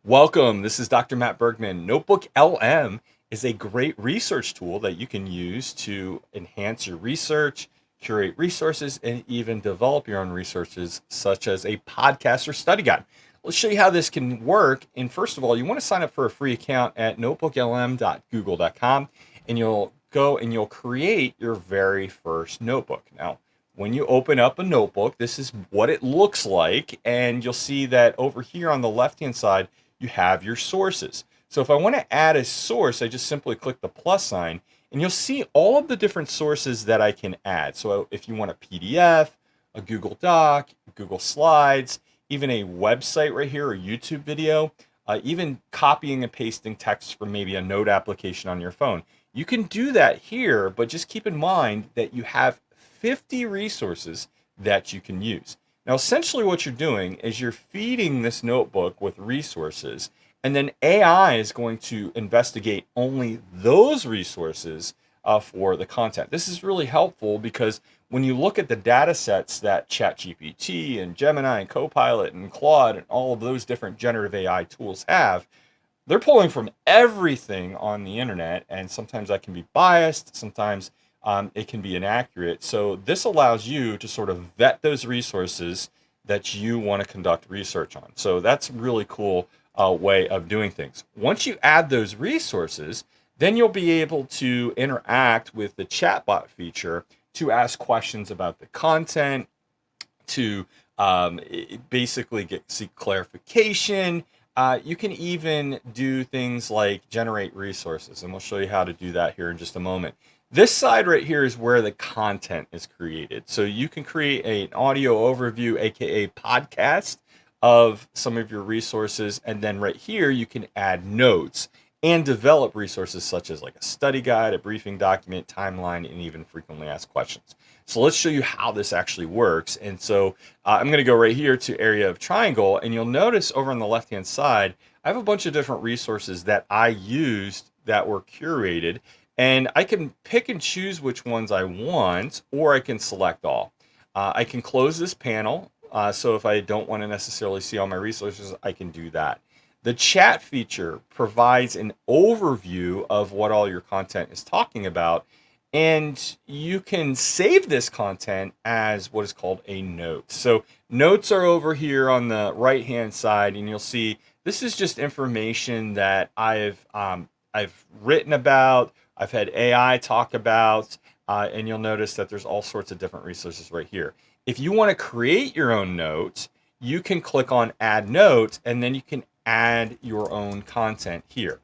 Welcome. This is Dr. Matt Bergman. NotebookLM is a great research tool that you can use to enhance your research, curate resources, and even develop your own resources, such as a podcast or study guide. Let's show you how this can work. And first of all, you want to sign up for a free account at notebooklm.google.com, and you'll go and you'll create your very first notebook. Now, when you open up a notebook, this is what it looks like. And you'll see that over here on the left-hand side, you have your sources. So if I want to add a source, I just simply click the plus sign and you'll see all of the different sources that I can add. So if you want a PDF, a Google Doc, Google Slides, even a website right here, a YouTube video, even copying and pasting text from maybe a note application on your phone. You can do that here, but just keep in mind that you have 50 resources that you can use. Now, essentially what you're doing is you're feeding this notebook with resources, and then AI is going to investigate only those resources for the content. This is really helpful because when you look at the data sets that ChatGPT and Gemini and Copilot and Claude and all of those different generative AI tools have, they're pulling from everything on the internet, and sometimes that can be biased, sometimes it can be inaccurate. So this allows you to sort of vet those resources that you want to conduct research on. So that's a really cool way of doing things. Once you add those resources, then you'll be able to interact with the chatbot feature to ask questions about the content, to basically seek clarification. You can even do things like generate resources, and we'll show you how to do that here in just a moment. This side right here is where the content is created. So you can create an audio overview, aka podcast, of some of your resources, and then right here you can add notes and develop resources such as like a study guide, a briefing document, timeline, and even frequently asked questions. So let's show you how this actually works. And so I'm going to go right here to area of triangle, and you'll notice over on the left hand side I have a bunch of different resources that I used that were curated, and I can pick and choose which ones I want, or I can select all. I can close this panel, so if I don't want to necessarily see all my resources, I can do that. The chat feature provides an overview of what all your content is talking about, and you can save this content as what is called a note. So notes are over here on the right hand side, and you'll see this is just information that I've written about, I've had AI talk about, and you'll notice that there's all sorts of different resources right here. If you want to create your own notes, you can click on add notes, and then you can add your own content here.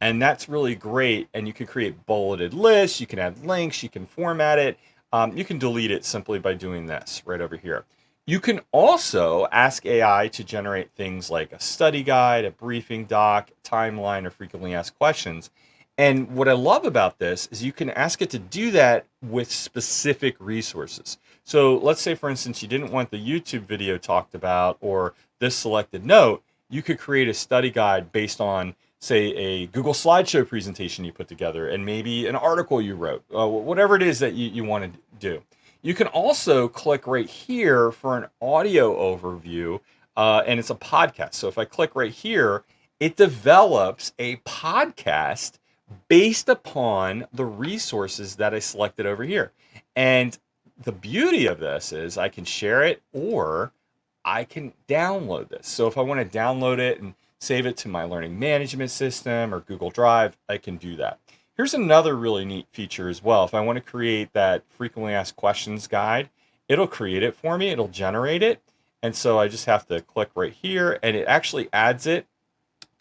And that's really great. And you can create bulleted lists, you can add links, you can format it. You can delete it simply by doing this right over here. You can also ask AI to generate things like a study guide, a briefing doc, timeline, or frequently asked questions. And what I love about this is you can ask it to do that with specific resources. So let's say, for instance, you didn't want the YouTube video talked about or this selected note. You could create a study guide based on, say, a Google slideshow presentation you put together and maybe an article you wrote, whatever it is that you want to do. You can also click right here for an audio overview, and it's a podcast. So if I click right here, it develops a podcast based upon the resources that I selected over here. And the beauty of this is I can share it or I can download this. So if I want to download it and save it to my learning management system or Google Drive, I can do that. Here's another really neat feature as well. If I want to create that frequently asked questions guide, it'll create it for me, it'll generate it. And so I just have to click right here, and it actually adds it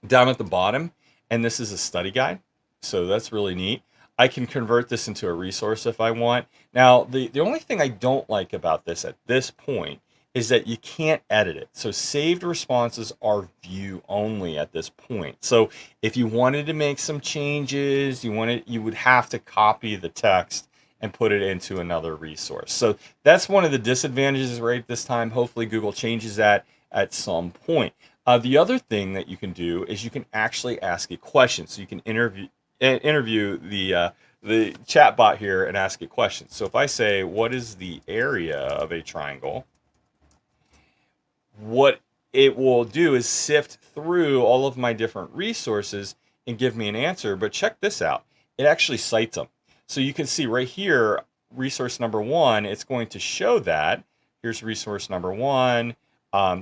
down at the bottom. And this is a study guide. So that's really neat. I can convert this into a resource if I want. Now, the only thing I don't like about this at this point is that you can't edit it. So saved responses are view only at this point. So if you wanted to make some changes, you would have to copy the text and put it into another resource. So that's one of the disadvantages right this time. Hopefully Google changes that at some point. The other thing that you can do is you can actually ask a question. So you can interview the chat bot here and ask it questions. So if I say, what is the area of a triangle? What it will do is sift through all of my different resources and give me an answer. But check this out. It actually cites them. So you can see right here, resource number one, it's going to show that. Here's resource number one.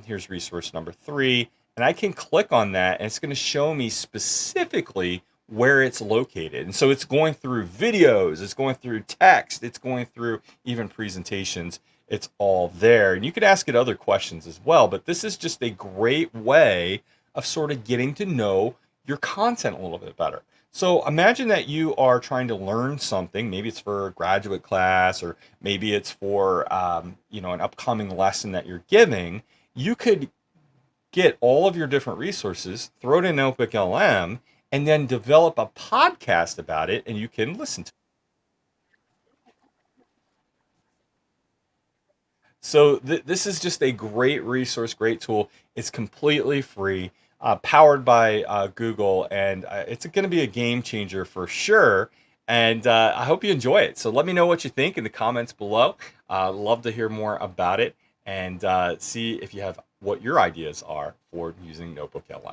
Here's resource number three. And I can click on that and it's going to show me specifically where it's located. And so it's going through videos, it's going through text, it's going through even presentations. It's all there. And you could ask it other questions as well, but this is just a great way of sort of getting to know your content a little bit better. So imagine that you are trying to learn something. Maybe it's for a graduate class, or maybe it's for an upcoming lesson that you're giving. You could get all of your different resources, throw it in NotebookLM, and then develop a podcast about it, and you can listen to it. So this is just a great resource, great tool. It's completely free, powered by Google, and it's going to be a game changer for sure. And I hope you enjoy it. So let me know what you think in the comments below. Love to hear more about it, and see if you have what your ideas are for using NotebookLM.